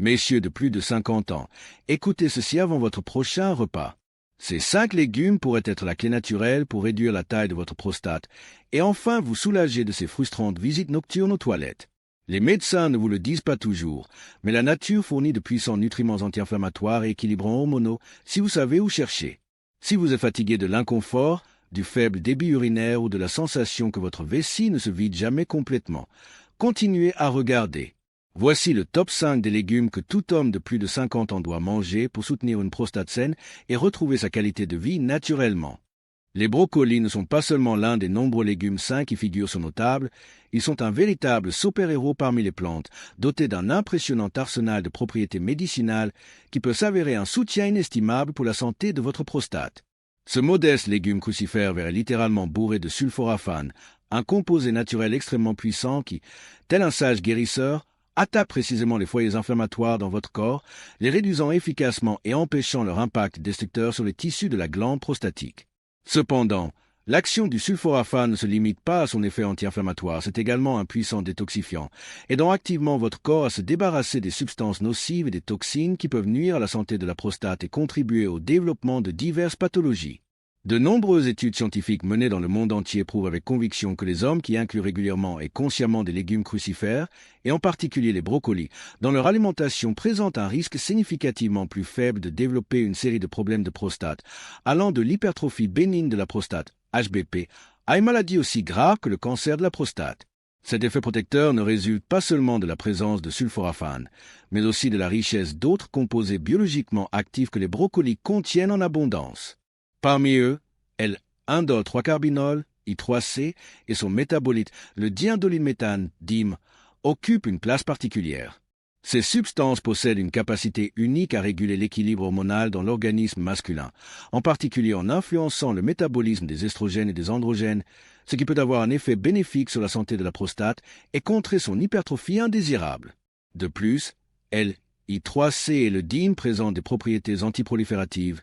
Messieurs de plus de 50 ans, écoutez ceci avant votre prochain repas. Ces 5 légumes pourraient être la clé naturelle pour réduire la taille de votre prostate et enfin vous soulager de ces frustrantes visites nocturnes aux toilettes. Les médecins ne vous le disent pas toujours, mais la nature fournit de puissants nutriments anti-inflammatoires et équilibrants hormonaux si vous savez où chercher. Si vous êtes fatigué de l'inconfort, du faible débit urinaire ou de la sensation que votre vessie ne se vide jamais complètement, continuez à regarder. Voici le top 5 des légumes que tout homme de plus de 50 ans doit manger pour soutenir une prostate saine et retrouver sa qualité de vie naturellement. Les brocolis ne sont pas seulement l'un des nombreux légumes sains qui figurent sur nos tables, ils sont un véritable super-héros parmi les plantes, dotés d'un impressionnant arsenal de propriétés médicinales qui peut s'avérer un soutien inestimable pour la santé de votre prostate. Ce modeste légume crucifère est littéralement bourré de sulforaphane, un composé naturel extrêmement puissant qui, tel un sage guérisseur, attaque précisément les foyers inflammatoires dans votre corps, les réduisant efficacement et empêchant leur impact destructeur sur les tissus de la glande prostatique. Cependant, l'action du sulforaphane ne se limite pas à son effet anti-inflammatoire, c'est également un puissant détoxifiant, aidant activement votre corps à se débarrasser des substances nocives et des toxines qui peuvent nuire à la santé de la prostate et contribuer au développement de diverses pathologies. De nombreuses études scientifiques menées dans le monde entier prouvent avec conviction que les hommes qui incluent régulièrement et consciemment des légumes crucifères, et en particulier les brocolis, dans leur alimentation présentent un risque significativement plus faible de développer une série de problèmes de prostate, allant de l'hypertrophie bénigne de la prostate, HBP, à une maladie aussi grave que le cancer de la prostate. Cet effet protecteur ne résulte pas seulement de la présence de sulforaphane, mais aussi de la richesse d'autres composés biologiquement actifs que les brocolis contiennent en abondance. Parmi eux, L1,3-carbinol, I3C et son métabolite, le diindolylméthane, DIM, occupent une place particulière. Ces substances possèdent une capacité unique à réguler l'équilibre hormonal dans l'organisme masculin, en particulier en influençant le métabolisme des estrogènes et des androgènes, ce qui peut avoir un effet bénéfique sur la santé de la prostate et contrer son hypertrophie indésirable. De plus, L-I3C et le DIM présentent des propriétés antiprolifératives,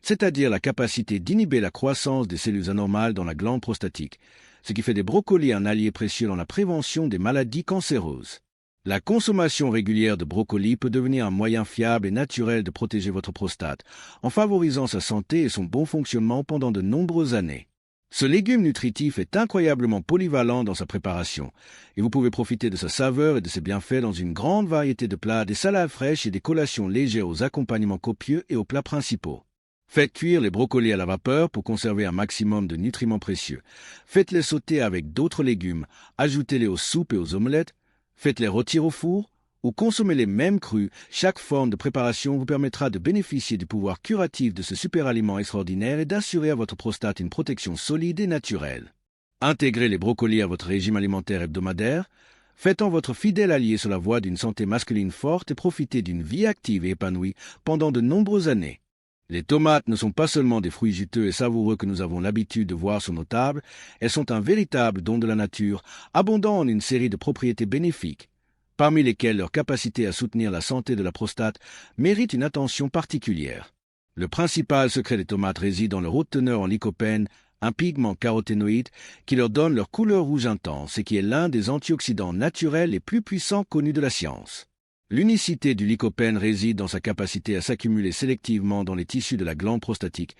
c'est-à-dire la capacité d'inhiber la croissance des cellules anormales dans la glande prostatique, ce qui fait des brocolis un allié précieux dans la prévention des maladies cancéreuses. La consommation régulière de brocolis peut devenir un moyen fiable et naturel de protéger votre prostate, en favorisant sa santé et son bon fonctionnement pendant de nombreuses années. Ce légume nutritif est incroyablement polyvalent dans sa préparation, et vous pouvez profiter de sa saveur et de ses bienfaits dans une grande variété de plats, des salades fraîches et des collations légères aux accompagnements copieux et aux plats principaux. Faites cuire les brocolis à la vapeur pour conserver un maximum de nutriments précieux. Faites-les sauter avec d'autres légumes, ajoutez-les aux soupes et aux omelettes, faites-les rôtir au four ou consommez-les même crus. Chaque forme de préparation vous permettra de bénéficier du pouvoir curatif de ce super aliment extraordinaire et d'assurer à votre prostate une protection solide et naturelle. Intégrez les brocolis à votre régime alimentaire hebdomadaire. Faites-en votre fidèle allié sur la voie d'une santé masculine forte et profitez d'une vie active et épanouie pendant de nombreuses années. Les tomates ne sont pas seulement des fruits juteux et savoureux que nous avons l'habitude de voir sur nos tables, elles sont un véritable don de la nature, abondant en une série de propriétés bénéfiques, parmi lesquelles leur capacité à soutenir la santé de la prostate mérite une attention particulière. Le principal secret des tomates réside dans leur haute teneur en lycopène, un pigment caroténoïde qui leur donne leur couleur rouge intense et qui est l'un des antioxydants naturels les plus puissants connus de la science. L'unicité du lycopène réside dans sa capacité à s'accumuler sélectivement dans les tissus de la glande prostatique,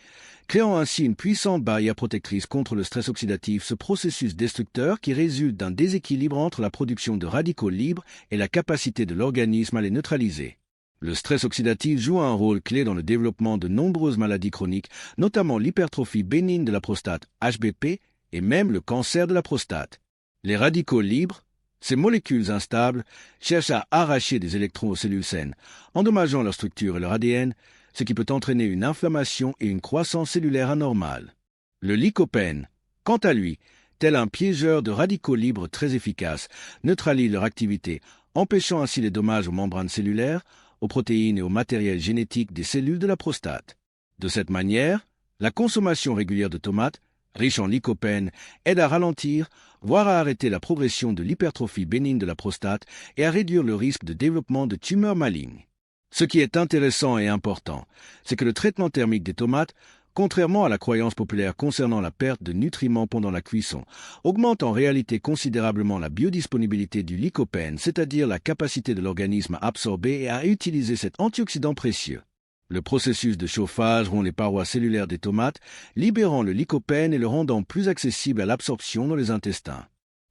créant ainsi une puissante barrière protectrice contre le stress oxydatif, ce processus destructeur qui résulte d'un déséquilibre entre la production de radicaux libres et la capacité de l'organisme à les neutraliser. Le stress oxydatif joue un rôle clé dans le développement de nombreuses maladies chroniques, notamment l'hypertrophie bénigne de la prostate, HBP, et même le cancer de la prostate. Les radicaux libres, ces molécules instables, cherchent à arracher des électrons aux cellules saines, endommageant leur structure et leur ADN, ce qui peut entraîner une inflammation et une croissance cellulaire anormale. Le lycopène, quant à lui, tel un piégeur de radicaux libres très efficace, neutralise leur activité, empêchant ainsi les dommages aux membranes cellulaires, aux protéines et au matériel génétique des cellules de la prostate. De cette manière, la consommation régulière de tomates, riche en lycopène, aide à ralentir, voire à arrêter la progression de l'hypertrophie bénigne de la prostate et à réduire le risque de développement de tumeurs malignes. Ce qui est intéressant et important, c'est que le traitement thermique des tomates contrairement à la croyance populaire concernant la perte de nutriments pendant la cuisson, augmente en réalité considérablement la biodisponibilité du lycopène, c'est-à-dire la capacité de l'organisme à absorber et à utiliser cet antioxydant précieux. Le processus de chauffage rompt les parois cellulaires des tomates, libérant le lycopène et le rendant plus accessible à l'absorption dans les intestins.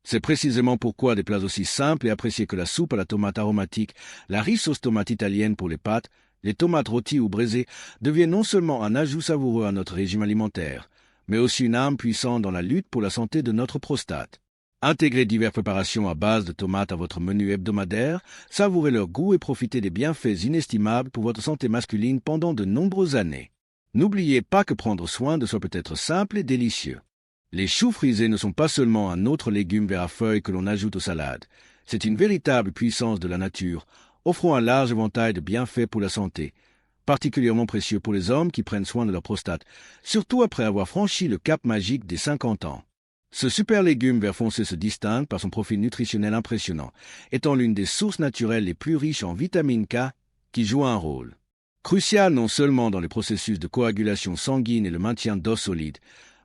C'est précisément pourquoi des plats aussi simples et appréciés que la soupe à la tomate aromatique, la riche sauce tomate italienne pour les pâtes, les tomates rôties ou braisées deviennent non seulement un ajout savoureux à notre régime alimentaire, mais aussi une arme puissante dans la lutte pour la santé de notre prostate. Intégrez diverses préparations à base de tomates à votre menu hebdomadaire, savourez leur goût et profitez des bienfaits inestimables pour votre santé masculine pendant de nombreuses années. N'oubliez pas que prendre soin de soi peut être simple et délicieux. Les choux frisés ne sont pas seulement un autre légume vert à feuilles que l'on ajoute aux salades. C'est une véritable puissance de la nature, offrant un large éventail de bienfaits pour la santé, particulièrement précieux pour les hommes qui prennent soin de leur prostate, surtout après avoir franchi le cap magique des 50 ans. Ce super légume vert foncé se distingue par son profil nutritionnel impressionnant, étant l'une des sources naturelles les plus riches en vitamine K, qui joue un rôle crucial non seulement dans les processus de coagulation sanguine et le maintien d'os solides,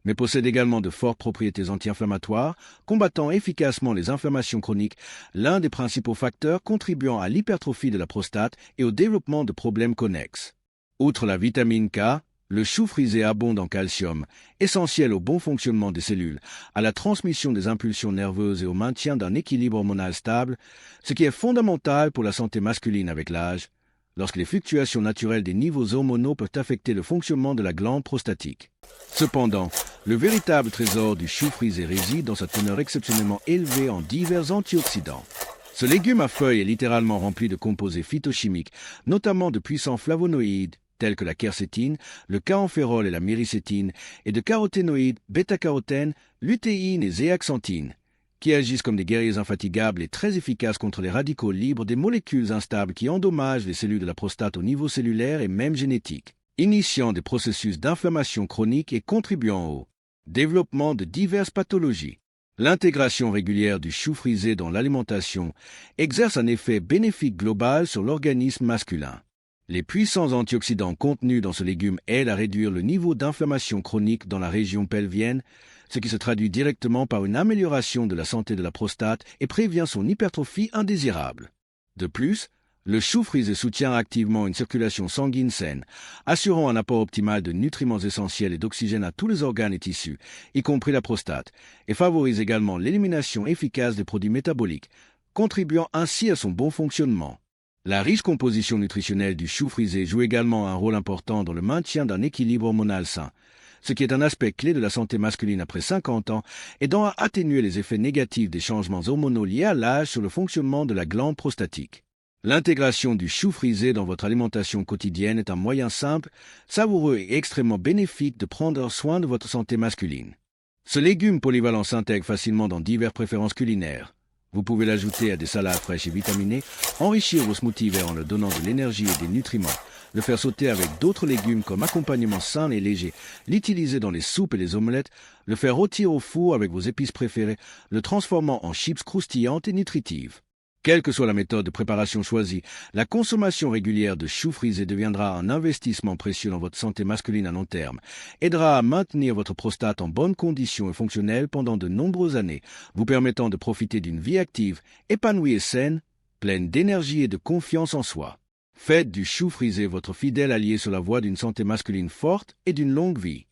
mais possède également de fortes propriétés anti-inflammatoires, combattant efficacement les inflammations chroniques, l'un des principaux facteurs contribuant à l'hypertrophie de la prostate et au développement de problèmes connexes. Outre la vitamine K, le chou frisé abonde en calcium, essentiel au bon fonctionnement des cellules, à la transmission des impulsions nerveuses et au maintien d'un équilibre hormonal stable, ce qui est fondamental pour la santé masculine avec l'âge, lorsque les fluctuations naturelles des niveaux hormonaux peuvent affecter le fonctionnement de la glande prostatique. Cependant, le véritable trésor du chou frisé réside dans sa teneur exceptionnellement élevée en divers antioxydants. Ce légume à feuilles est littéralement rempli de composés phytochimiques, notamment de puissants flavonoïdes, tels que la quercétine, le kaempférol et la myricétine, et de caroténoïdes, bêta-carotène, lutéine et zéaxanthine, qui agissent comme des guerriers infatigables et très efficaces contre les radicaux libres des molécules instables qui endommagent les cellules de la prostate au niveau cellulaire et même génétique, initiant des processus d'inflammation chronique et contribuant au développement de diverses pathologies. L'intégration régulière du chou frisé dans l'alimentation exerce un effet bénéfique global sur l'organisme masculin. Les puissants antioxydants contenus dans ce légume aident à réduire le niveau d'inflammation chronique dans la région pelvienne, ce qui se traduit directement par une amélioration de la santé de la prostate et prévient son hypertrophie indésirable. De plus, le chou frisé soutient activement une circulation sanguine saine, assurant un apport optimal de nutriments essentiels et d'oxygène à tous les organes et tissus, y compris la prostate, et favorise également l'élimination efficace des produits métaboliques, contribuant ainsi à son bon fonctionnement. La riche composition nutritionnelle du chou frisé joue également un rôle important dans le maintien d'un équilibre hormonal sain, ce qui est un aspect clé de la santé masculine après 50 ans, aidant à atténuer les effets négatifs des changements hormonaux liés à l'âge sur le fonctionnement de la glande prostatique. L'intégration du chou frisé dans votre alimentation quotidienne est un moyen simple, savoureux et extrêmement bénéfique de prendre soin de votre santé masculine. Ce légume polyvalent s'intègre facilement dans diverses préférences culinaires. Vous pouvez l'ajouter à des salades fraîches et vitaminées, enrichir vos smoothies verts en leur donnant de l'énergie et des nutriments, le faire sauter avec d'autres légumes comme accompagnement sain et léger, l'utiliser dans les soupes et les omelettes, le faire rôtir au four avec vos épices préférées, le transformant en chips croustillantes et nutritives. Quelle que soit la méthode de préparation choisie, la consommation régulière de choux frisés deviendra un investissement précieux dans votre santé masculine à long terme, aidera à maintenir votre prostate en bonne condition et fonctionnelle pendant de nombreuses années, vous permettant de profiter d'une vie active, épanouie et saine, pleine d'énergie et de confiance en soi. Faites du chou frisé votre fidèle allié sur la voie d'une santé masculine forte et d'une longue vie.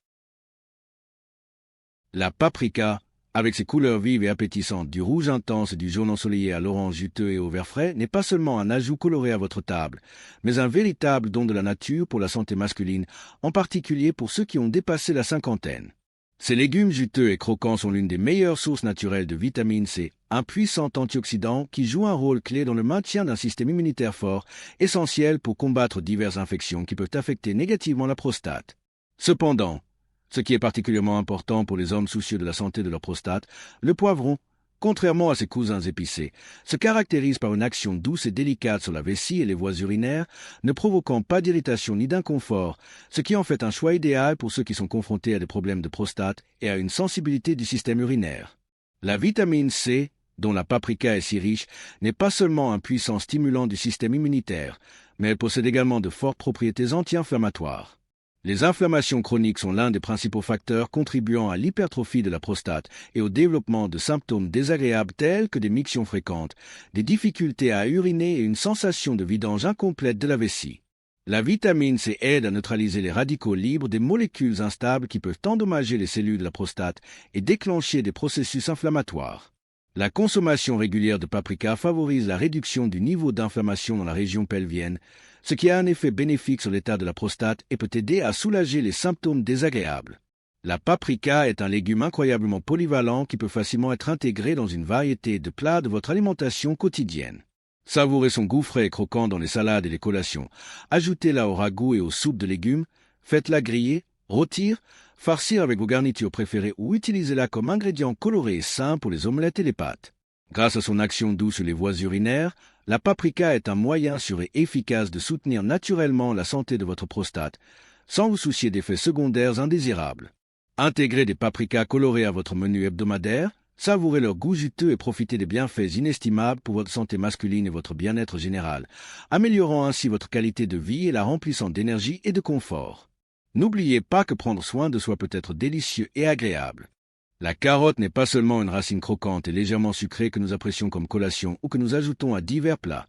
La paprika, avec ses couleurs vives et appétissantes, du rouge intense et du jaune ensoleillé à l'orange juteux et au vert frais, n'est pas seulement un ajout coloré à votre table, mais un véritable don de la nature pour la santé masculine, en particulier pour ceux qui ont dépassé la cinquantaine. Ces légumes juteux et croquants sont l'une des meilleures sources naturelles de vitamine C, un puissant antioxydant qui joue un rôle clé dans le maintien d'un système immunitaire fort, essentiel pour combattre diverses infections qui peuvent affecter négativement la prostate. Cependant, ce qui est particulièrement important pour les hommes soucieux de la santé de leur prostate, le poivron, contrairement à ses cousins épicés, se caractérise par une action douce et délicate sur la vessie et les voies urinaires, ne provoquant pas d'irritation ni d'inconfort, ce qui en fait un choix idéal pour ceux qui sont confrontés à des problèmes de prostate et à une sensibilité du système urinaire. La vitamine C, dont la paprika est si riche, n'est pas seulement un puissant stimulant du système immunitaire, mais elle possède également de fortes propriétés anti-inflammatoires. Les inflammations chroniques sont l'un des principaux facteurs contribuant à l'hypertrophie de la prostate et au développement de symptômes désagréables tels que des mictions fréquentes, des difficultés à uriner et une sensation de vidange incomplète de la vessie. La vitamine C aide à neutraliser les radicaux libres des molécules instables qui peuvent endommager les cellules de la prostate et déclencher des processus inflammatoires. La consommation régulière de paprika favorise la réduction du niveau d'inflammation dans la région pelvienne, ce qui a un effet bénéfique sur l'état de la prostate et peut aider à soulager les symptômes désagréables. La paprika est un légume incroyablement polyvalent qui peut facilement être intégré dans une variété de plats de votre alimentation quotidienne. Savourez son goût frais et croquant dans les salades et les collations. Ajoutez-la au ragoût et aux soupes de légumes. Faites-la griller, rôtir, farcir avec vos garnitures préférées ou utilisez-la comme ingrédient coloré et sain pour les omelettes et les pâtes. Grâce à son action douce sur les voies urinaires, la paprika est un moyen sûr et efficace de soutenir naturellement la santé de votre prostate, sans vous soucier d'effets secondaires indésirables. Intégrez des paprikas colorés à votre menu hebdomadaire, savourez leur goût juteux et profitez des bienfaits inestimables pour votre santé masculine et votre bien-être général, améliorant ainsi votre qualité de vie et la remplissant d'énergie et de confort. N'oubliez pas que prendre soin de soi peut être délicieux et agréable. La carotte n'est pas seulement une racine croquante et légèrement sucrée que nous apprécions comme collation ou que nous ajoutons à divers plats.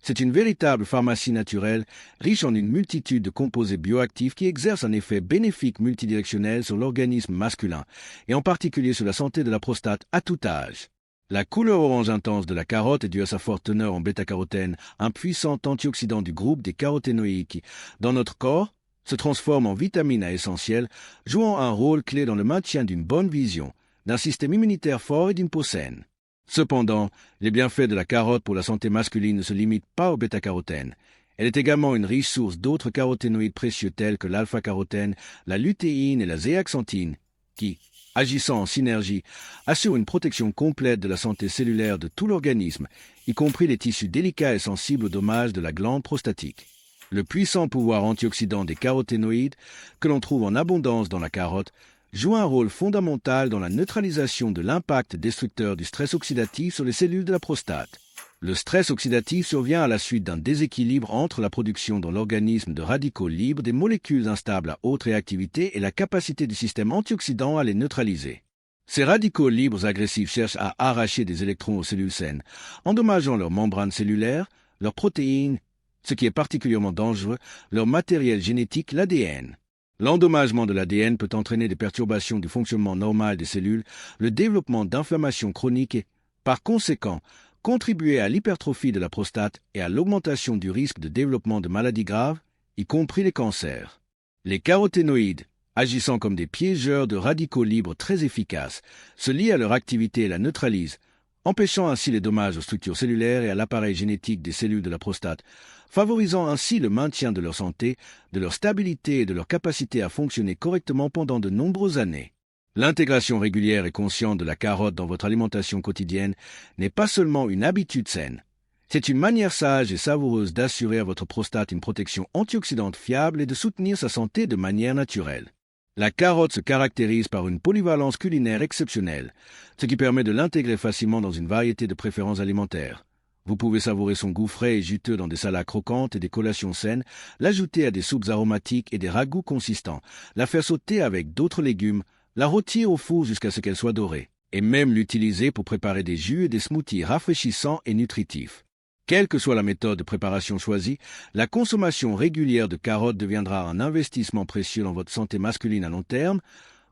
C'est une véritable pharmacie naturelle, riche en une multitude de composés bioactifs qui exercent un effet bénéfique multidirectionnel sur l'organisme masculin, et en particulier sur la santé de la prostate à tout âge. La couleur orange intense de la carotte est due à sa forte teneur en bêta-carotène, un puissant antioxydant du groupe des caroténoïdes qui, dans notre corps, se transforme en vitamine A essentielle, jouant un rôle clé dans le maintien d'une bonne vision, d'un système immunitaire fort et d'une peau saine. Cependant, les bienfaits de la carotte pour la santé masculine ne se limitent pas au bêta-carotène. Elle est également une riche source d'autres caroténoïdes précieux tels que l'alpha-carotène, la lutéine et la zéaxanthine, qui, agissant en synergie, assurent une protection complète de la santé cellulaire de tout l'organisme, y compris les tissus délicats et sensibles aux dommages de la glande prostatique. Le puissant pouvoir antioxydant des caroténoïdes, que l'on trouve en abondance dans la carotte, joue un rôle fondamental dans la neutralisation de l'impact destructeur du stress oxydatif sur les cellules de la prostate. Le stress oxydatif survient à la suite d'un déséquilibre entre la production dans l'organisme de radicaux libres des molécules instables à haute réactivité et la capacité du système antioxydant à les neutraliser. Ces radicaux libres agressifs cherchent à arracher des électrons aux cellules saines, endommageant leurs membranes cellulaires, leurs protéines, ce qui est particulièrement dangereux, leur matériel génétique, l'ADN. L'endommagement de l'ADN peut entraîner des perturbations du fonctionnement normal des cellules, le développement d'inflammations chroniques et, par conséquent, contribuer à l'hypertrophie de la prostate et à l'augmentation du risque de développement de maladies graves, y compris les cancers. Les caroténoïdes, agissant comme des piégeurs de radicaux libres très efficaces, se lient à leur activité et la neutralisent, empêchant ainsi les dommages aux structures cellulaires et à l'appareil génétique des cellules de la prostate, favorisant ainsi le maintien de leur santé, de leur stabilité et de leur capacité à fonctionner correctement pendant de nombreuses années. L'intégration régulière et consciente de la carotte dans votre alimentation quotidienne n'est pas seulement une habitude saine. C'est une manière sage et savoureuse d'assurer à votre prostate une protection antioxydante fiable et de soutenir sa santé de manière naturelle. La carotte se caractérise par une polyvalence culinaire exceptionnelle, ce qui permet de l'intégrer facilement dans une variété de préférences alimentaires. Vous pouvez savourer son goût frais et juteux dans des salades croquantes et des collations saines, l'ajouter à des soupes aromatiques et des ragoûts consistants, la faire sauter avec d'autres légumes, la rôtir au four jusqu'à ce qu'elle soit dorée, et même l'utiliser pour préparer des jus et des smoothies rafraîchissants et nutritifs. Quelle que soit la méthode de préparation choisie, la consommation régulière de carottes deviendra un investissement précieux dans votre santé masculine à long terme,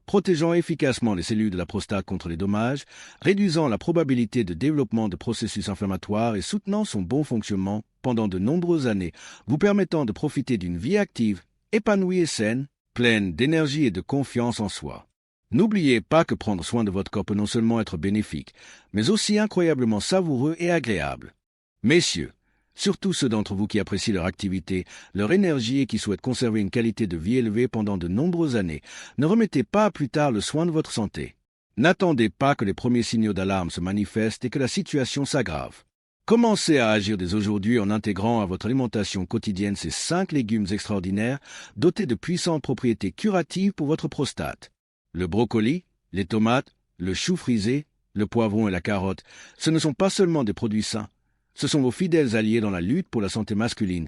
protégeant efficacement les cellules de la prostate contre les dommages, réduisant la probabilité de développement de processus inflammatoires et soutenant son bon fonctionnement pendant de nombreuses années, vous permettant de profiter d'une vie active, épanouie et saine, pleine d'énergie et de confiance en soi. N'oubliez pas que prendre soin de votre corps peut non seulement être bénéfique, mais aussi incroyablement savoureux et agréable. Messieurs, surtout ceux d'entre vous qui apprécient leur activité, leur énergie et qui souhaitent conserver une qualité de vie élevée pendant de nombreuses années, ne remettez pas à plus tard le soin de votre santé. N'attendez pas que les premiers signaux d'alarme se manifestent et que la situation s'aggrave. Commencez à agir dès aujourd'hui en intégrant à votre alimentation quotidienne ces 5 légumes extraordinaires dotés de puissantes propriétés curatives pour votre prostate. Le brocoli, les tomates, le chou frisé, le poivron et la carotte, ce ne sont pas seulement des produits sains. Ce sont vos fidèles alliés dans la lutte pour la santé masculine,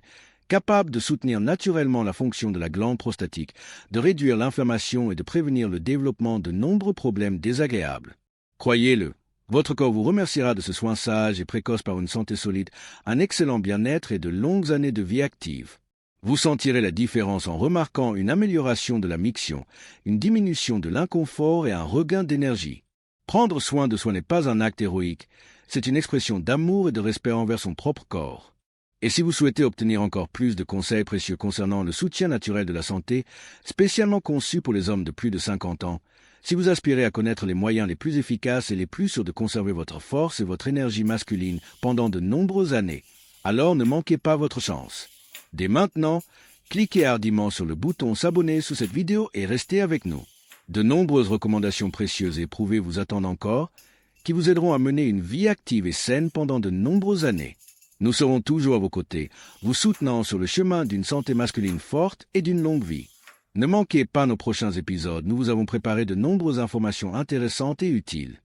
capable de soutenir naturellement la fonction de la glande prostatique, de réduire l'inflammation et de prévenir le développement de nombreux problèmes désagréables. Croyez-le, votre corps vous remerciera de ce soin sage et précoce par une santé solide, un excellent bien-être et de longues années de vie active. Vous sentirez la différence en remarquant une amélioration de la miction, une diminution de l'inconfort et un regain d'énergie. Prendre soin de soi n'est pas un acte héroïque, c'est une expression d'amour et de respect envers son propre corps. Et si vous souhaitez obtenir encore plus de conseils précieux concernant le soutien naturel de la santé, spécialement conçu pour les hommes de plus de 50 ans, si vous aspirez à connaître les moyens les plus efficaces et les plus sûrs de conserver votre force et votre énergie masculine pendant de nombreuses années, alors ne manquez pas votre chance. Dès maintenant, cliquez hardiment sur le bouton s'abonner sous cette vidéo et restez avec nous. De nombreuses recommandations précieuses et éprouvées vous attendent encore, qui vous aideront à mener une vie active et saine pendant de nombreuses années. Nous serons toujours à vos côtés, vous soutenant sur le chemin d'une santé masculine forte et d'une longue vie. Ne manquez pas nos prochains épisodes, nous vous avons préparé de nombreuses informations intéressantes et utiles.